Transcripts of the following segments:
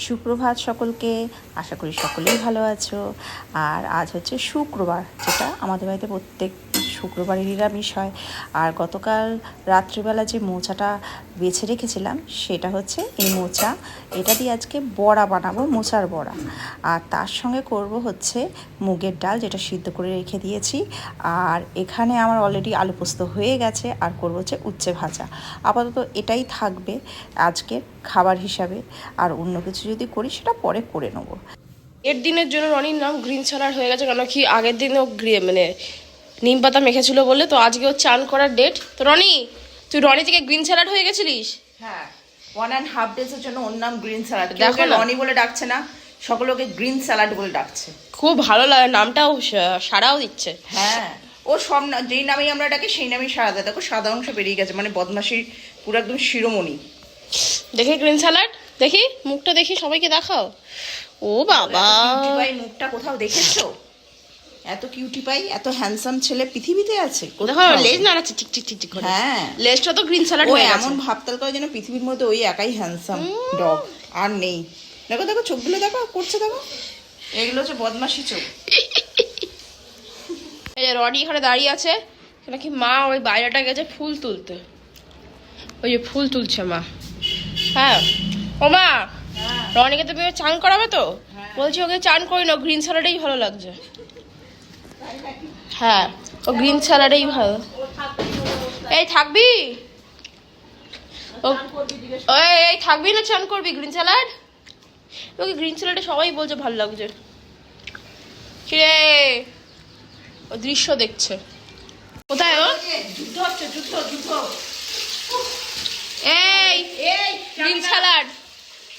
সুপ্রভাত সকলকে, আশা করি সকলেই ভালো আছো। আর আজ হচ্ছে শুক্রবার, যেটা আমাদের বাড়িতে প্রত্যেক শুক্রবারের নিরামিষ হয়। আর গতকাল রাত্রিবেলা যে মোচাটা বেছে রেখেছিলাম সেটা হচ্ছে এই মোচা। এটা দিয়ে আজকে বড়া বানাবো, মোচার বড়া। আর তার সঙ্গে করব হচ্ছে মুগের ডাল, যেটা সিদ্ধ করে রেখে দিয়েছি। আর এখানে আমার অলরেডি আলু পোস্ত হয়ে গেছে, আর করবো হচ্ছে উচ্ছে ভাজা। আপাতত এটাই থাকবে আজকের খাবার হিসাবে, আর অন্য কিছু যদি করি সেটা পরে করে নেবো। এর দিনের জন্য রনির নাম গ্রিন স্যালাড হয়ে গেছে, কেন কি আগের দিনও মানে নিম পাতা মেখেছিল বলে। তো আজকে ও চান করার ডেট। তো রনি, তুই রনি থেকে গ্রিন স্যালাড হয়ে গেছিলিস? হ্যাঁ, 1.5 ডেজের জন্য ওর নাম গ্রিন স্যালাড। দেখো না, রনি বলে ডাকছে না, সকলে ওকে গ্রিন স্যালাড বলে ডাকছে। খুব ভালো লাগে নামটাও, সারাও দিচ্ছে। হ্যাঁ, ও সব যেই নামেই আমরা ডাকি সেই নামেই সারা দেয়। দেখো সাদা অংশ বেরিয়ে গেছে, মানে বদমাশির পুরো একদম শিরোমণি। দেখি গ্রিন স্যালাড, দেখি মুখটা, দেখি সবাইকে দেখাও। ও বাবা, ভাই মুখটা কোথাও দেখেছো? এত কিউটি পাই, এত হ্যান্ডসাম ছেলে পৃথিবীতে আছে? দেখো লেজ নাড়াচ্ছে ঠিক ঠিক ঠিক ঠিক করে। হ্যাঁ, লেজটা তো গ্রিন স্যালাড ও হয়ে গেছে। এমন ভাবতাল করে যেন পৃথিবীর মধ্যে ওই একাই হ্যান্ডসাম ডগ, আর নেই। দেখো দেখো চোখগুলো দেখো করছে, দেখো এগুলো হচ্ছে বদমাশি চোখ। এই যে রনি এখানে দাঁড়িয়ে আছে, নাকি মা ওই বাইরেটা গেছে ফুল তুলতে। ওই যে ফুল তুলছে মা। হ্যাঁ ও মা, রনিকে তুমি চান করাবে তো? বলছি ওকে চান করি না, গ্রিন স্যালাডেই ভালো লাগছে। হ্যাঁ, ও গ্রিন স্যালাডেই ভালো। এই থাকবি, এই থাকবি না চান করবি গ্রিন স্যালাড? ওকে গ্রিন স্যালাডে সবাই বলছে ভালো লাগছে। কিরে, ও দৃশ্য দেখছে। কোথায় ও? যুদ্ধ হচ্ছে, যুদ্ধ যুদ্ধ। এই গ্রিন স্যালাড,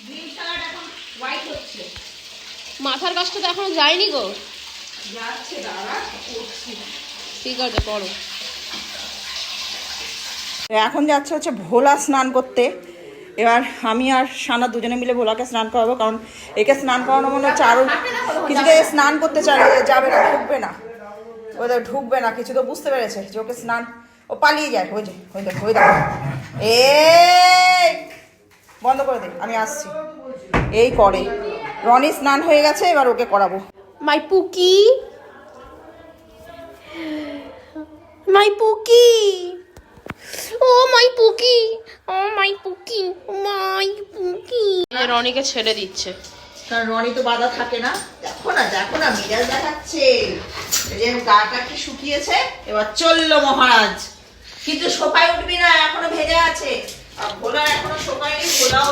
গ্রিন স্যালাড এখন হোয়াইট হচ্ছে। মাথার কাজটা তো এখনো যায়নি গো। যাচ্ছে, দাঁড়া করছি। ঠিক আছে করো। এখন যাচ্ছে হচ্ছে ভোলা স্নান করতে। এবার আমি আর সানা দুজনে মিলে ভোলাকে স্নান করাবো, কারণ একে স্নান করানো মনে হচ্ছে আরো কিছুতে স্নান করতে যাবে না, ঢুকবে না, ওদের ঢুকবে না কিছু। তো বুঝতে পেরেছে যে ওকে স্নান, ও পালিয়ে যায়। ওই যে ওই দেখো, ওই দেখো, এই বন্ধ করে দে, আমি আসছি। এই করে, রনি স্নান হয়ে গেছে, এবার ওকে করাবো। মাই পুকি, মাই পুকি, ও মাই পুকি, ও মাই পুকি, মাই পুকি। রনিকে ছেড়ে দিচ্ছে, কারণ রনি তো বাধা থাকে না। দেখো না, দেখো না, মিরাজ দেখাচ্ছে যে গাটা কি শুকিয়েছে। এবার চললো মহারাজ, কিন্তু সোপায় উঠবি না, এখনো ভেজে আছে। আর ভোলা এখনো সোপায় নেই, ভোলাও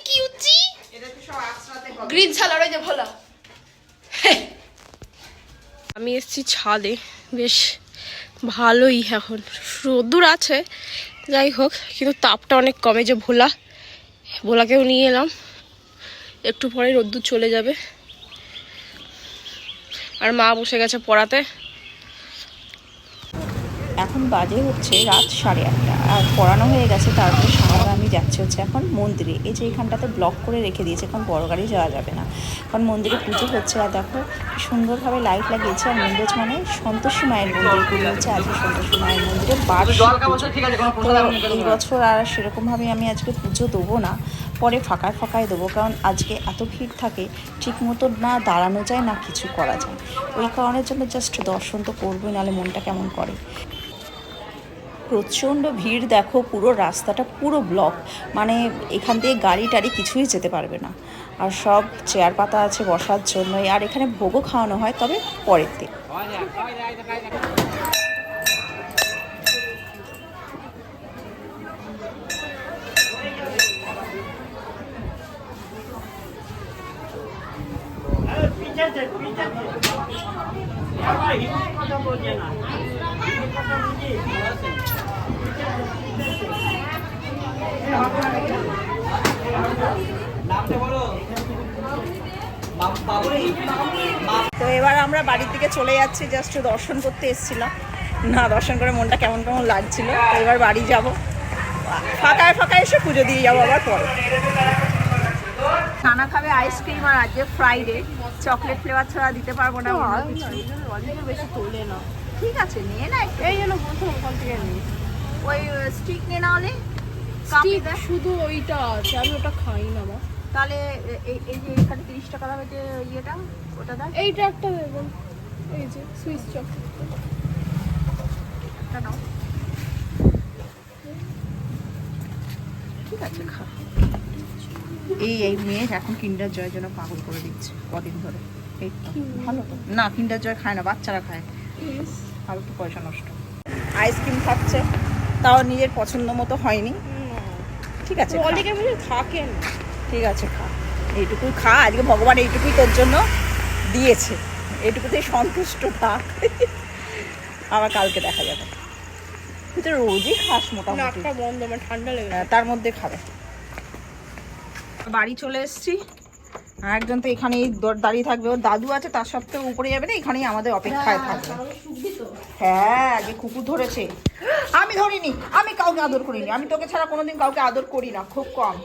কিউটি। এটাকে সব আশ্রাতে হবে। গ্রিন স্যালাড ওই যে ভোলা। আমি এসেছি ছাদে, বেশ ভালোই এখন রোদ্দুর আছে, যাই হোক, কিন্তু তাপটা অনেক কমে। যে ভোলাকেও নিয়ে এলাম, একটু পরে রোদ্দুর চলে যাবে। আর মা বসে গেছে পড়াতে। এখন বাজে হচ্ছে রাত 8:30, আর পড়ানো হয়ে গেছে। তারপরে সারা আমি যাচ্ছি হচ্ছে এখন মন্দিরে। এই যে এখানটাতে ব্লক করে রেখে দিয়েছে, এখন বড় গাড়ি যাওয়া যাবে না, কারণ মন্দিরে পুজো হচ্ছে। আর দেখো সুন্দরভাবে লাইট লাগিয়েছে। আর মন্দির মানে সন্তোষী মায়ের মন্দির পুজো হচ্ছে আজকে, সন্তোষী মায়ের মন্দিরে বার্ষিক পুজো। তো এই বছর আর সেরকমভাবে আমি আজকে পুজো দেবো না, পরে ফাঁকায় দেবো, কারণ আজকে এত ভিড় থাকে, ঠিক মতো না দাঁড়ানো যায় না কিছু করা যায়। ওই কারণের জন্য জাস্ট দর্শন তো করবোই, নাহলে মনটা কেমন করে। প্রচণ্ড ভিড়, দেখো পুরো রাস্তাটা পুরো ব্লক, মানে এখান থেকে গাড়ি টাড়ি কিছুই যেতে পারবে না। আর সব চেয়ার পাতা আছে বসার জন্য। আর এখানে ভোগও খাওয়ানো হয়, তবে পরের দিন। তো এবার আমরা বাড়ির দিকে চলে যাচ্ছি, জাস্ট দর্শন করতে এসেছিলাম না, দর্শন করে মনটা কেমন কেমন লাগছিল। তো এবার বাড়ি যাব, ফাঁকায় এসে পুজো দিয়ে যাবো আবার পরে। খানা খাবে আইসক্রিম, আর আজকে ফ্রাইডে, চকলেট ফ্লেভার ছাড়া দিতে পারবো না। বেশি তোলে না, ঠিক আছে, নিয়ে না, এই জন্য প্রথম ওখান থেকে নিই। ওই স্টিক নিয়ে না হলে শুধু ওইটা আছে, আমি ওটা খাই না মা। তাহলে এই যে এখানে 30 টাকা দামের যে ইয়েটা ওটা দাও। এইটা একটা দেবেন, এই যে সুইচ চক একটা নাও। ঠিক আছে খা। এই মেয়ে এখন কিন্ডার জয়ের জন্য পাগল করে দিচ্ছে কদিন ধরে। এই তো ভালো তো না, কিন্ডার জয় খায় না, বাচ্চারা খায়, ফালতু পয়সা নষ্ট। আইসক্রিম খাচ্ছে, তাও নিজের পছন্দ মতো হয়নি। ঠিক আছে খা। অলিকে বুঝে থাকেন। ঠিক আছে খা, এইটুকুই খা, আজকে ভগবান এইটুকুই তোর জন্য দিয়েছে, এইটুকুতেই সন্তুষ্ট থাক। আবার কালকে দেখা যাবে। তুই তো রোজই খাস মোটামুটি। নাকটা বন্ধ, আমার ঠান্ডা লেগেছে। তার মধ্যে খাবে। বাড়ি চলে এসেছি, একজন তো এখানেই দাঁড়িয়ে থাকবে, ওর দাদু আছে, তার সত্ত্বেও উপরে যাবে না, এখানেই আমাদের অপেক্ষায় থাকবে। হ্যাঁ আজকে কুকুর ধরেছে, আমি ধরিনি, আমি কাউকে আদর করিনি, আমি তোকে ছাড়া কোনোদিন কাউকে আদর করি না, খুব কম।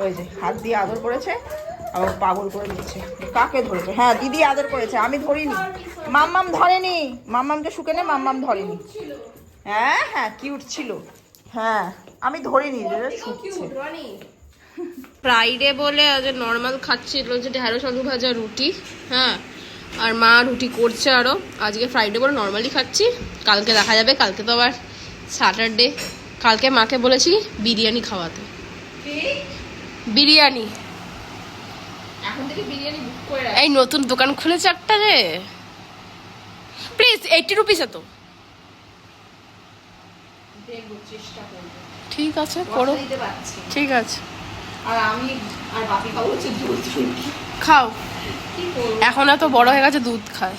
ওই যে হাত দিয়ে আদর করেছে, আবার পাগল করে দিচ্ছে। কাকে ধরেছে? হ্যাঁ দিদি আদর করেছে, আমি ধরিনি। মাম্মাম ধরেনি, মাম্মামকে শুকে নে, মাম্মাম ধরেনি। হ্যাঁ হ্যাঁ কিউট ছিল, হ্যাঁ আমি ধরিনি, শুকছে। ফ্রাইডে বলে আজ নর্মাল খাচ্ছি, এগুলো হচ্ছে ঢেঁড়স আলু ভাজা রুটি। হ্যাঁ, আর মা রুটি করছে আরও। আজকে ফ্রাইডে বলে নর্মালি খাচ্ছি, কালকে দেখা যাবে। কালকে তো আবার স্যাটারডে, কালকে মাকে বলেছি বিরিয়ানি খাওয়াতে। বিরিয়ানি এখন থেকে বিরিয়ানি বুক করে এই নতুন দোকান খুলেছে একটা রে, প্লিজ 80 রুপিস তো। দেখবো, চেষ্টা করবো। ঠিক আছে করো, দিতে পারছি। ঠিক আছে। আর আমি আর বাপি খাবো হচ্ছে দুধ রুটি। খাও, কি করবো, এখন এত বড় হয়ে গেছে দুধ খায়।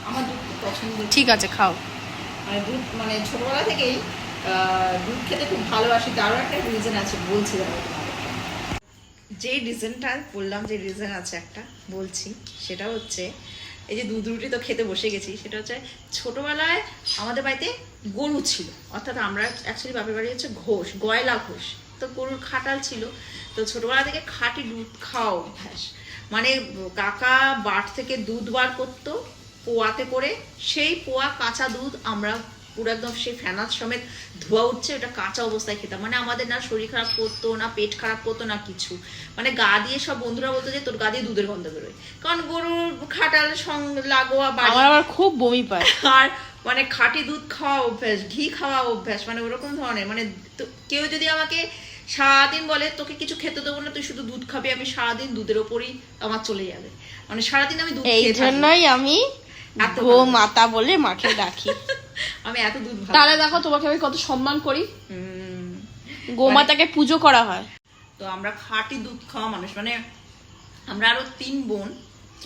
আমার দুধ খুব পছন্দ। ঠিক আছে খাও। মানে দুধ মানে ছোটবেলা থেকেই দুধ খেতে খুব ভালোবাসি, তারও একটা রিজন আছে, বলছি দাঁড়াও তোমাদেরকে। যে রিজনটা বললাম, যে রিজন আছে একটা বলছি, সেটা হচ্ছে এই যে দুধ রুটি তো খেতে বসে গেছি, সেটা হচ্ছে ছোটবেলায় আমাদের বাড়িতে গরু ছিল, অর্থাৎ আমরা অ্যাকচুয়ালি বাপের বাড়ি হচ্ছে ঘোষ, গয়লা ঘোষ, তো গরুর খাটাল ছিল। তো ছোটবেলা থেকে খাঁটি দুধ খাওয়া অভ্যাস, মানে কাকা বাট থেকে দুধ বার করতো পোয়াতে করে, সেই পোয়া কাঁচা দুধ আমরা পুরো একদম সেই ফেনাত সমেত ধোয়া উঠছে, ওটা কাঁচা অবস্থায় খেতাম। মানে আমাদের না শরীর খারাপ করতো না, পেট খারাপ করতো না কিছু, মানে গা দিয়ে সব বন্ধুরা বলতো যে তোর গা দিয়ে দুধের গন্ধ বেরোয়, কারণ গরুর খাটাল লাগোয়া বাড়ি, আমার আবার খুব বমি পায়। আর মানে খাঁটি দুধ খাওয়া অভ্যাস, ঘি খাওয়া অভ্যাস, মানে ওরকম ধরনের। মানে কেউ যদি আমাকে সারাদিন বলে তোকে কিছু খেতে দেবো না, তুই শুধু দুধ খাবি, আমি সারাদিন দুধের ওপরই আমার চলে যাবে, মানে সারাদিন আমি দুধ এই খেয়ে থাকবো। জন্যই আমি গো মাতা বলে মাকে ডাকি। আমি এত দুধ ভালো। তাহলে দেখো তোমাকে আমি কত সম্মান করি, গোমাতাকে পুজো করা হয়। তো আমরা খাঁটি দুধ খাওয়া মানুষ, মানে আমরা আরো 3 বোন,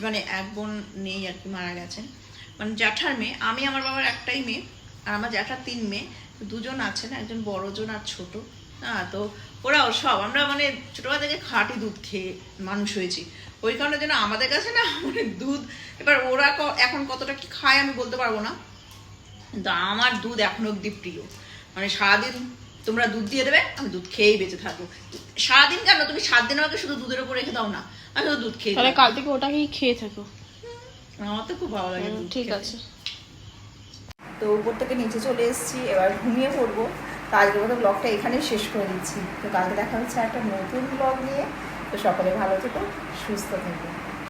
মানে এক বোন নেই আর কি, মারা গেছেন, মানে জ্যাঠার মেয়ে, আমি আমার বাবার একটাই মেয়ে, আর আমার জ্যাঠার 3 মেয়ে, দুজন আছেন, একজন বড়জন আর ছোট। হ্যাঁ, তো ওরাও সব আমরা মানে ছোটবেলা থেকে খাঁটি দুধ খেয়ে মানুষ হয়েছি, ওই কারণে যেন আমাদের কাছে না মানে দুধ, এবার ওরা এখন কতটা কি খায় আমি বলতে পারবো না, কিন্তু আমার দুধ এখনো অব্দি প্রিয়। মানে সারাদিন তোমরা দুধ দিয়ে দেবে, আমি দুধ খেয়েই বেঁচে থাকবো। সারাদিন কেন, তুমি 7 দিন আমাকে শুধু দুধের উপর রেখে দাও না, আমি শুধু দুধ খেয়ে তাহলে কাল থেকে ওটাকেই খেয়ে থাকো। আমার তো খুব ভালো লাগে। ঠিক আছে, তো উপর থেকে নিচে চলে এসেছি, এবার ঘুমিয়ে পড়বো। তো আজকের মতো ব্লগটা এখানেই শেষ করে দিচ্ছি। তো কালকে দেখা হচ্ছে একটা নতুন ব্লগ নিয়ে। তো সকলে ভালো থেকো, সুস্থ থেকো।